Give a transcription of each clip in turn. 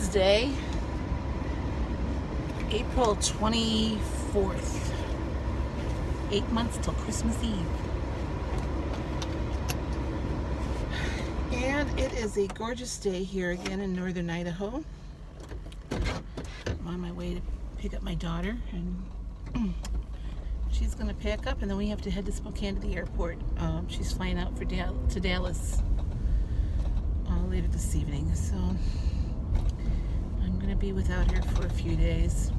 Wednesday, April 24th. 8 months till Christmas Eve. And it is a gorgeous day here again in northern Idaho. I'm on my way to pick up my daughter, and she's going to pack up, and then we have to head to Spokane to the airport. She's flying out to Dallas later this evening, so I'm going to be without her for a few days.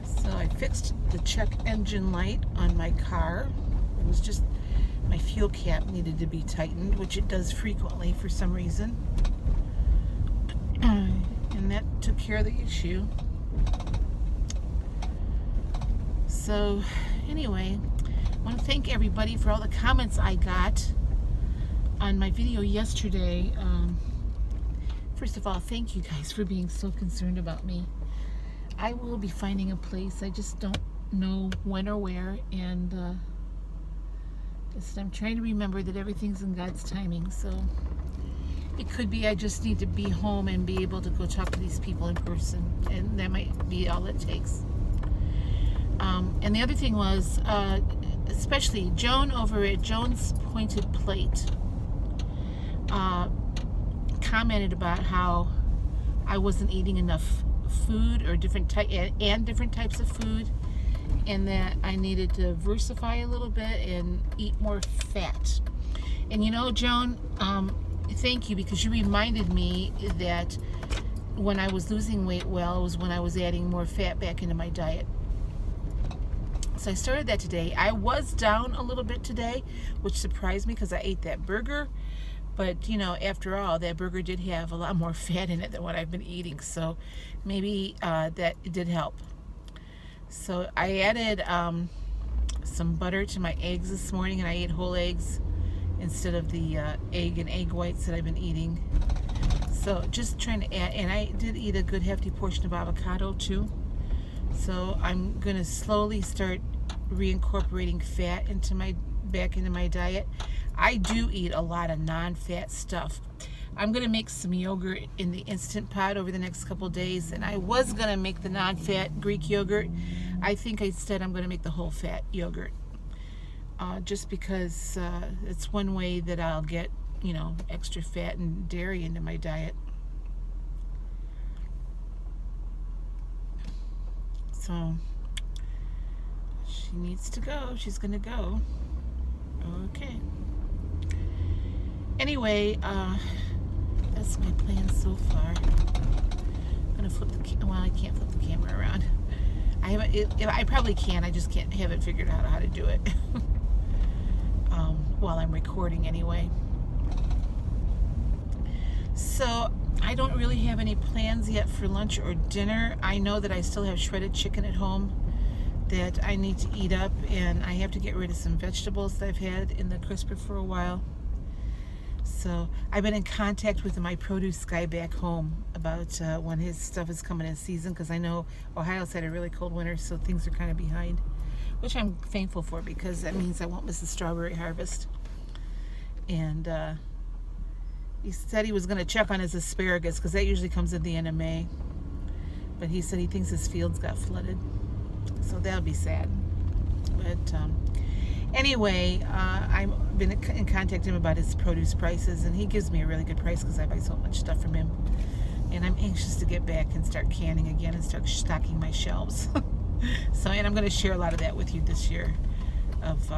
So I fixed the check engine light on my car. It was just my fuel cap needed to be tightened, which it does frequently for some reason. And that took care of the issue. So anyway, I want to thank everybody for all the comments I got on my video yesterday. First of all, thank you guys for being so concerned about me. I will be finding a place. I just don't know when or where, and I'm trying to remember that everything's in God's timing. So it could be I just need to be home and be able to go talk to these people in person, and that might be all it takes. And the other thing was, especially Joan over at Joan's Pointed Plate commented about how I wasn't eating enough food, or different types of food, and that I needed to diversify a little bit and eat more fat. And you know, Joan, thank you, because you reminded me that when I was losing weight, well, it was when I was adding more fat back into my diet. So I started that today. I was down a little bit today, which surprised me because I ate that burger. But, you know, after all, that burger did have a lot more fat in it than what I've been eating. So maybe that did help. So I added some butter to my eggs this morning, and I ate whole eggs instead of the egg and egg whites that I've been eating. So just trying to add, and I did eat a good hefty portion of avocado too. So I'm going to slowly start reincorporating fat back into my diet. I do eat a lot of non-fat stuff. I'm going to make some yogurt in the Instant Pot over the next couple days, and I was going to make the non-fat Greek yogurt. I think instead I'm going to make the whole fat yogurt, just because it's one way that I'll get, you know, extra fat and dairy into my diet. So she needs to go. She's going to go. Okay. Anyway, that's my plan so far. I'm gonna flip well, I can't flip the camera around. I probably can. I just can't have it figured out how to do it while I'm recording anyway. So I don't really have any plans yet for lunch or dinner. I know that I still have shredded chicken at home that I need to eat up, and I have to get rid of some vegetables that I've had in the crisper for a while. So I've been in contact with my produce guy back home about when his stuff is coming in season, because I know Ohio's had a really cold winter, so things are kind of behind, which I'm thankful for, because that means I won't miss the strawberry harvest. And he said he was going to check on his asparagus, because that usually comes at the end of May. But he said he thinks his fields got flooded, so that'll be sad. But anyway, I've been in contact with him about his produce prices, and he gives me a really good price because I buy so much stuff from him. And I'm anxious to get back and start canning again and start stocking my shelves. So, and I'm going to share a lot of that with you this year, of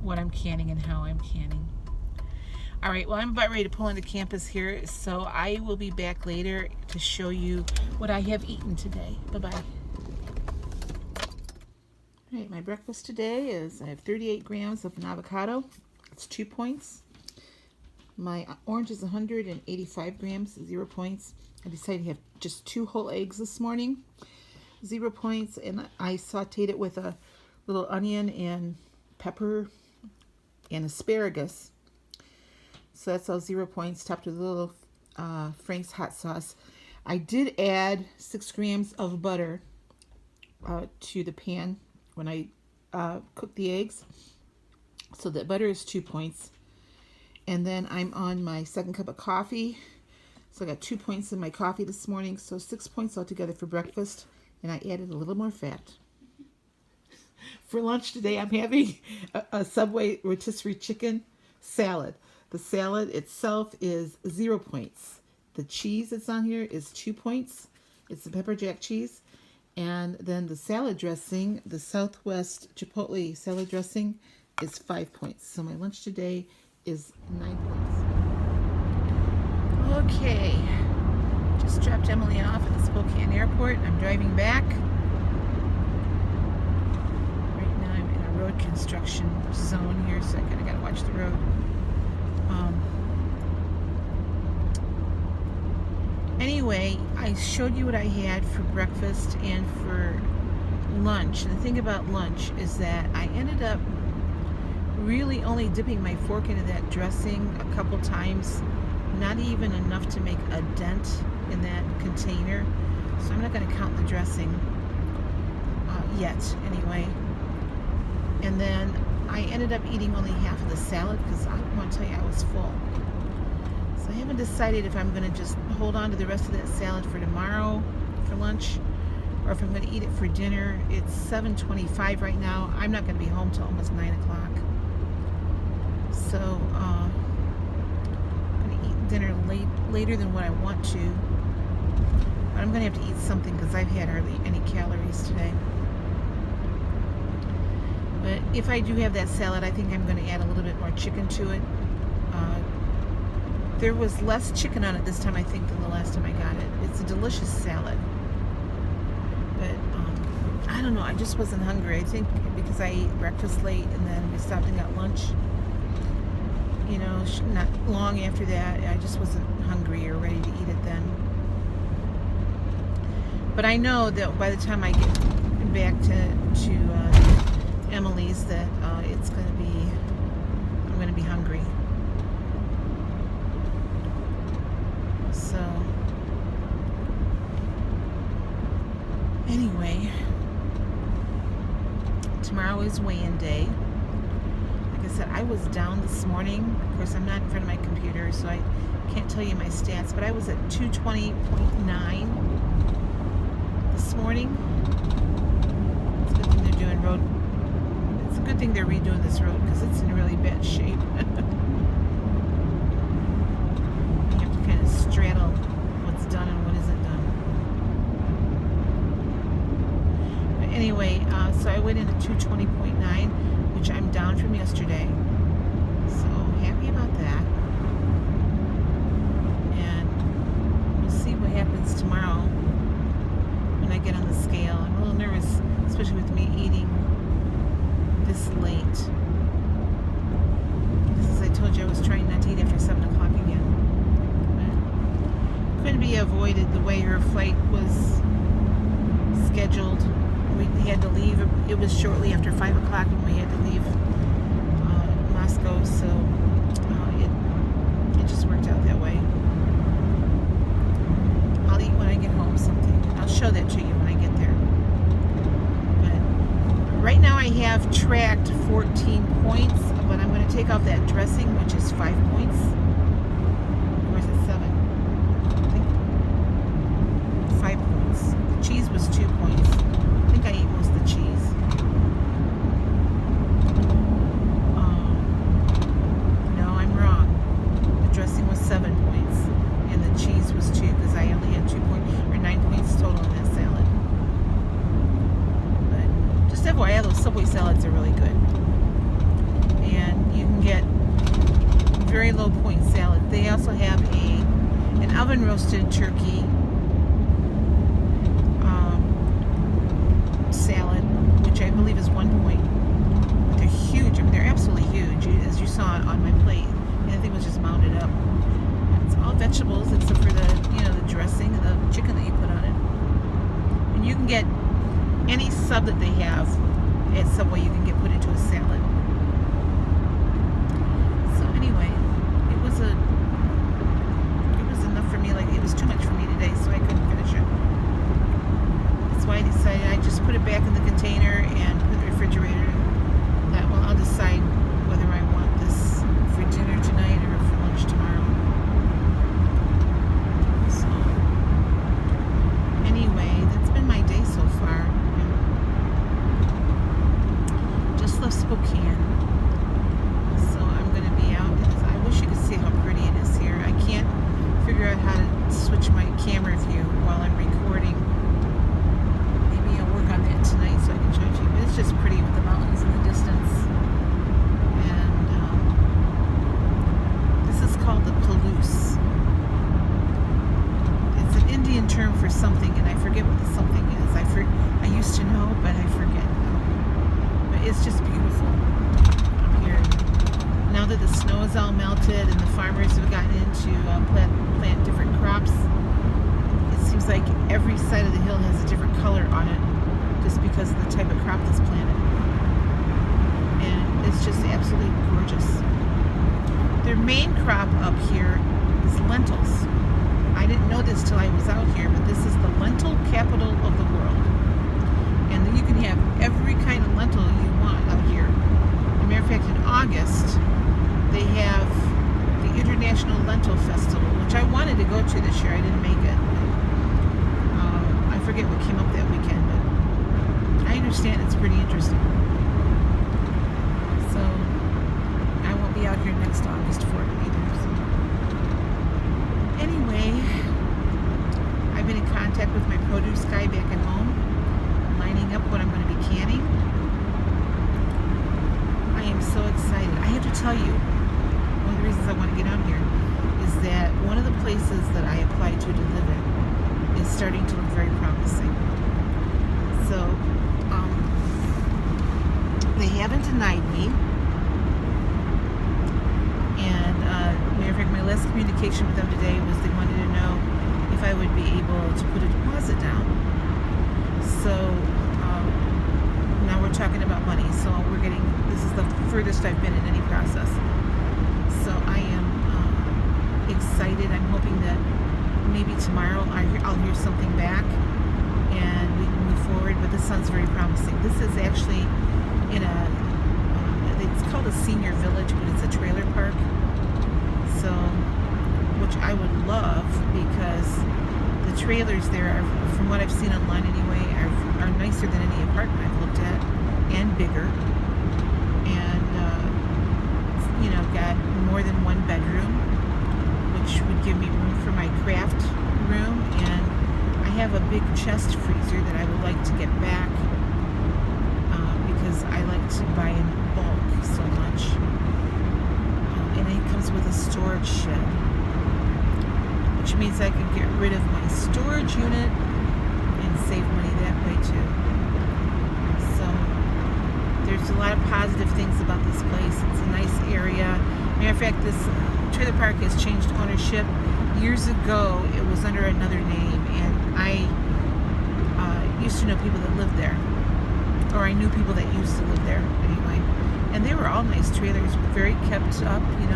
what I'm canning and how I'm canning. All right, well, I'm about ready to pull into campus here, so I will be back later to show you what I have eaten today. Bye-bye. All right, my breakfast today is I have 38 grams of an avocado. It's 2 points. My orange is 185 grams, 0 points. I decided to have just 2 whole eggs this morning, 0 points, and I sauteed it with a little onion and pepper and asparagus. So that's all 0 points, topped with a little Frank's hot sauce. I did add 6 grams of butter to the pan when I cook the eggs. So that butter is 2 points. And then I'm on my second cup of coffee. So I got 2 points in my coffee this morning, so 6 points altogether for breakfast. And I added a little more fat. For lunch today, I'm having a Subway rotisserie chicken salad. The salad itself is 0 points. The cheese that's on here is 2 points. It's the pepper jack cheese. And then the salad dressing, the Southwest Chipotle salad dressing, is 5 points. So my lunch today is 9 points. Okay. Just dropped Emily off at the Spokane airport. I'm driving back. Right now I'm in a road construction zone here, so I kind of got to watch the road. Anyway, I showed you what I had for breakfast and for lunch. And the thing about lunch is that I ended up really only dipping my fork into that dressing a couple times, not even enough to make a dent in that container. So I'm not going to count the dressing yet anyway. And then I ended up eating only half of the salad because I want to tell you I was full. So I haven't decided if I'm going to just hold on to the rest of that salad for tomorrow for lunch, or if I'm going to eat it for dinner. It's 7:25 right now. I'm not going to be home till almost 9 o'clock. So I'm going to eat dinner later than what I want to. But I'm going to have to eat something because I've had hardly any calories today. But if I do have that salad, I think I'm going to add a little bit more chicken to it. There was less chicken on it this time, I think, than the last time I got it. It's a delicious salad. But I don't know, I just wasn't hungry. I think because I ate breakfast late and then we stopped and got lunch, you know, not long after that, I just wasn't hungry or ready to eat it then. But I know that by the time I get back to Emily's, that it's going to be, I'm going to be hungry. So anyway, tomorrow is weigh-in day. Like I said, I was down this morning. Of course, I'm not in front of my computer, so I can't tell you my stats, but I was at 220.9 this morning. It's a good thing they're doing road. It's a good thing they're redoing this road because it's in really bad shape. You have to kind of straddle what's done and what isn't done. But anyway, so I went into 220.9, which I'm down from yesterday. So happy about that. And we'll see what happens tomorrow when I get on the scale. I'm a little nervous, especially with me eating this late. Because as I told you, I was trying not to eat after 7 o'clock again. But couldn't be avoided the way her flight was scheduled. We had to leave. It was shortly after 5 o'clock when we had to leave Moscow, so it just worked out that way. I'll eat when I get home something. I'll show that to you when I get there. But right now I have tracked 14 points, but I'm going to take off that dressing, which is 5 points. Or is it 7? I think 5 points. The cheese was 2 points. I think I ate most of the cheese. No, I'm wrong. The dressing was 7 points, and the cheese was 2 because I only had 9 points total in that salad. But just FYI, those Subway salads are really good, and you can get very low point salad. They also have an oven roasted turkey salad, which I believe is 1 point. But they're huge. I mean, they're absolutely huge, as you saw on my plate. And the thing was just mounted up. It's all vegetables except for the dressing and the chicken that you put on it. And you can get any sub that they have at Subway, you can get put into a salad. So anyway, it was enough for me. Like, it was too much for me today, so I couldn't finish it. That's why I decided I just put it back in the container and put it in the refrigerator. That, well, I'll decide whether I want this for dinner tonight or for something, and I forget what the something is. I used to know, but I forget now. But it's just beautiful up here. Now that the snow is all melted and the farmers have gotten into plant different crops, it seems like every side of the hill has a different color on it, just because of the type of crop that's planted. And it's just absolutely gorgeous. Their main crop up here is lentils. I didn't know this till I was out here, but this is the lentil capital of the world. And you can have every kind of lentil you want out here. As a matter of fact, in August, they have the International Lentil Festival, which I wanted to go to this year. I didn't make it. I forget what came up that weekend, but I understand it's pretty interesting. So I won't be out here next August for it either. So. Anyway, I've been in contact with my produce guy back at home, lining up what I'm going to be canning. I am so excited. I have to tell you, one of the reasons I want to get out here is that one of the places that I applied to live in is starting to look very promising. So, they haven't denied me. And, matter of fact, my last communication with them today was they wanted to know if I would be able to put a deposit down. So, now we're talking about money. So this is the furthest I've been in any process. So I am excited. I'm hoping that maybe tomorrow I'll hear something back and we can move forward, but this sounds very promising. This is actually in it's called a senior village, but it's a trailer park. So, which I would love, because the trailers there are, from what I've seen online anyway, are nicer than any apartment I've looked at, and bigger, and got more than one bedroom, which would give me room for my craft room. And I have a big chest freezer that I would like to get back, because I like to buy in bulk so much. And it comes with a storage shed, which means I can get rid of my storage unit and save money that way too. So there's a lot of positive things about this place. It's a nice area. Matter of fact, this trailer park has changed ownership. Years ago, it was under another name, and I used to know people that lived there, or I knew people that used to live there anyway. And they were all nice trailers, very kept up, And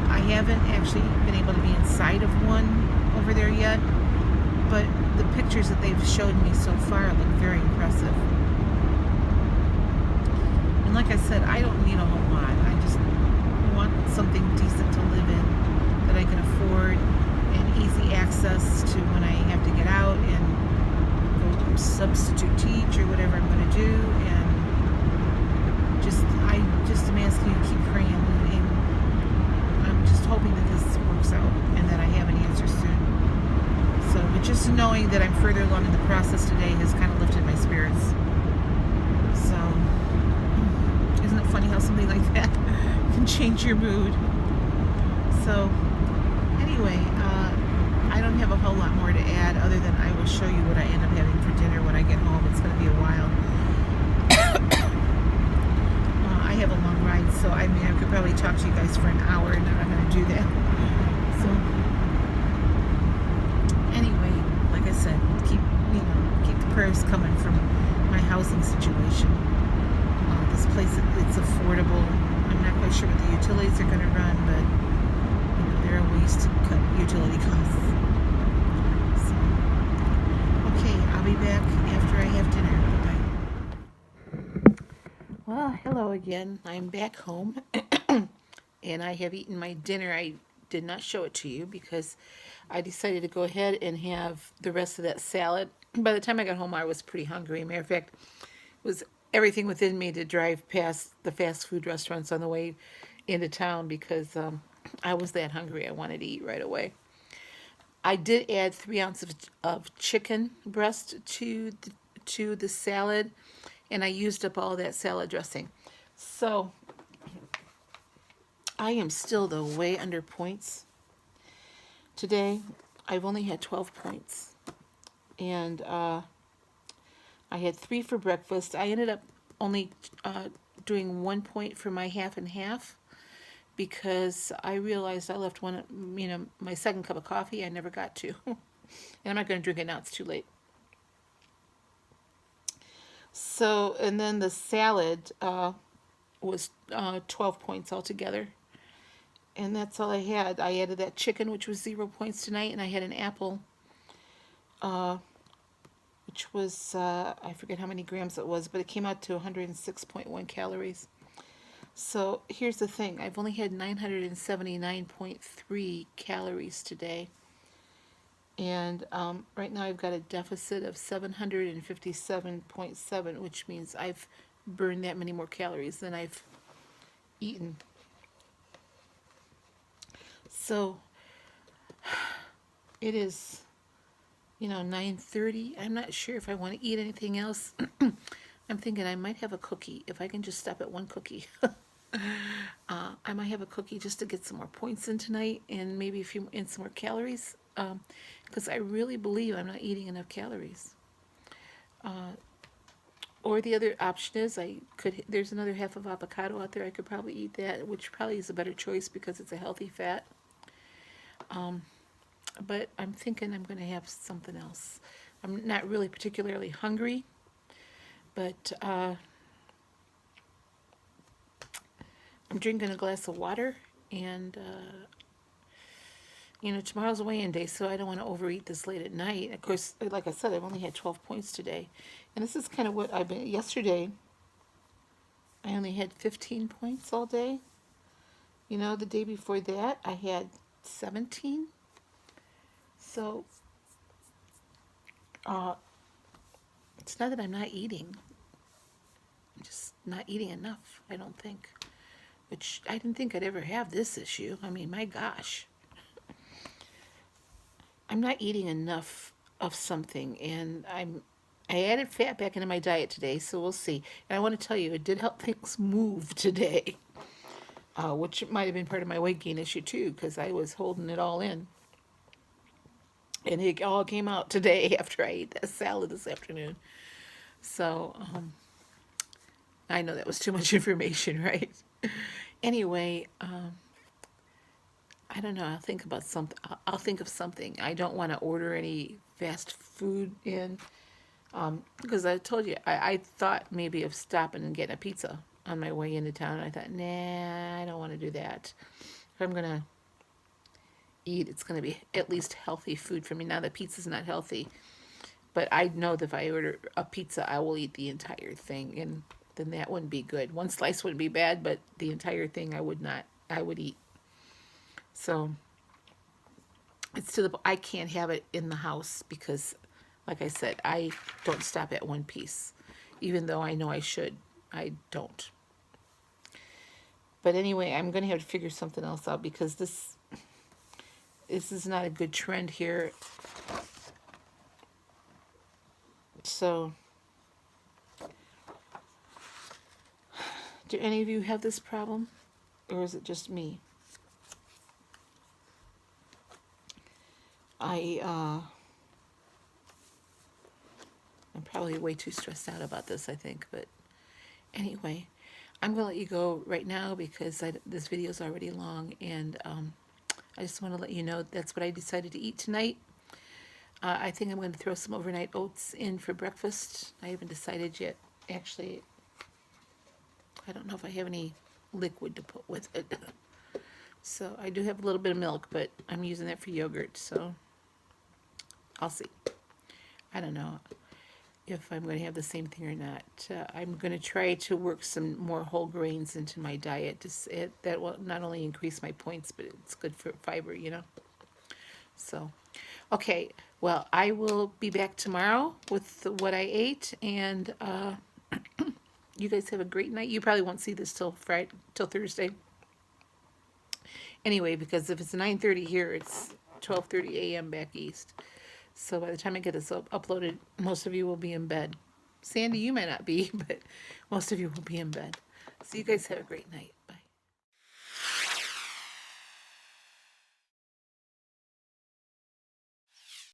I haven't actually been able to be inside of one over there yet, but the pictures that they've showed me so far look very impressive. And like I said, I don't need a whole lot. I just want something decent to live in that I can afford, and easy access to when I have to get out and go substitute teach or whatever I'm going to do. And I am asking you to keep praying, and I'm just hoping that this works out and that I have an answer soon. So, but just knowing that I'm further along in the process today has kind of lifted my spirits. So, isn't it funny how something like that can change your mood? So, anyway, I don't have a whole lot more to add other than I will show you what I end up having for dinner when I get home. It's going to be a while. I have a long ride, so I could probably talk to you guys for an hour, and I'm not going to do that. So, anyway, like I said, keep the prayers coming from my housing situation. This place, it's affordable. I'm not quite sure what the utilities are going to run, but there are ways to cut utility costs. So, okay, I'll be back after I have dinner. Bye-bye. Well, hello again. I'm back home, and I have eaten my dinner. I did not show it to you because I decided to go ahead and have the rest of that salad. By the time I got home, I was pretty hungry. Matter of fact, it was everything within me to drive past the fast food restaurants on the way into town because I was that hungry. I wanted to eat right away. I did add 3 ounces of chicken breast to the salad, and I used up all that salad dressing. So I am still way under points. Today, I've only had 12 points. And I had 3 for breakfast. I ended up only doing 1 point for my half and half because I realized I left one, my second cup of coffee I never got to. And I'm not going to drink it now, it's too late. So, and then the salad was 12 points altogether. And that's all I had. I added that chicken, which was 0 points tonight, and I had an apple, which was, I forget how many grams it was, but it came out to 106.1 calories. So here's the thing. I've only had 979.3 calories today. And right now I've got a deficit of 757.7, which means I've burned that many more calories than I've eaten. So it is, 9:30. I'm not sure if I want to eat anything else. I'm thinking I might have a cookie. If I can just stop at one cookie. I might have a cookie just to get some more points in tonight and maybe some more calories. Because I really believe I'm not eating enough calories. Or the other option is there's another half of avocado out there. I could probably eat that, which probably is a better choice because it's a healthy fat. But I'm thinking I'm going to have something else. I'm not really particularly hungry, but I'm drinking a glass of water, and tomorrow's a weigh-in day, so I don't want to overeat this late at night. Of course, like I said, I've only had 12 points today, and this is kind of what I've been. Yesterday, I only had 15 points all day. The day before that, I had 17. So, it's not that I'm not eating. I'm just not eating enough, I don't think. Which I didn't think I'd ever have this issue. I mean, my gosh. I'm not eating enough of something, and I added fat back into my diet today, so we'll see. And I want to tell you, it did help things move today, which might have been part of my weight gain issue too, because I was holding it all in. And it all came out today after I ate that salad this afternoon. So, I know that was too much information, right? Anyway, I don't know. I'll think about something. I'll think of something. I don't want to order any fast food in, because I told you, I thought maybe of stopping and getting a pizza on my way into town. And I thought, nah, I don't want to do that. If I'm going to eat, it's going to be at least healthy food for me. Now the pizza's not healthy, but I know that if I order a pizza, I will eat the entire thing, and then that wouldn't be good. One slice wouldn't be bad, but the entire thing I would eat. So it's I can't have it in the house because, like I said, I don't stop at one piece, even though I know I should. I don't. But anyway, I'm going to have to figure something else out because this is not a good trend here. So, do any of you have this problem, or is it just me? I'm probably way too stressed out about this, I think, but anyway, I'm going to let you go right now because this video is already long, and I just want to let you know that's what I decided to eat tonight. I think I'm going to throw some overnight oats in for breakfast. I haven't decided yet. Actually, I don't know if I have any liquid to put with it. So I do have a little bit of milk, but I'm using that for yogurt, so I'll see. I don't know if I'm going to have the same thing or not. I'm going to try to work some more whole grains into my diet. That will not only increase my points, but it's good for fiber, So, okay, well, I will be back tomorrow with what I ate, and you guys have a great night. You probably won't see this till Thursday. Anyway, because if it's 9:30 here, it's 12:30 a.m. back east. So by the time I get this uploaded, most of you will be in bed. Sandy, you might not be, but most of you will be in bed. So you guys have a great night.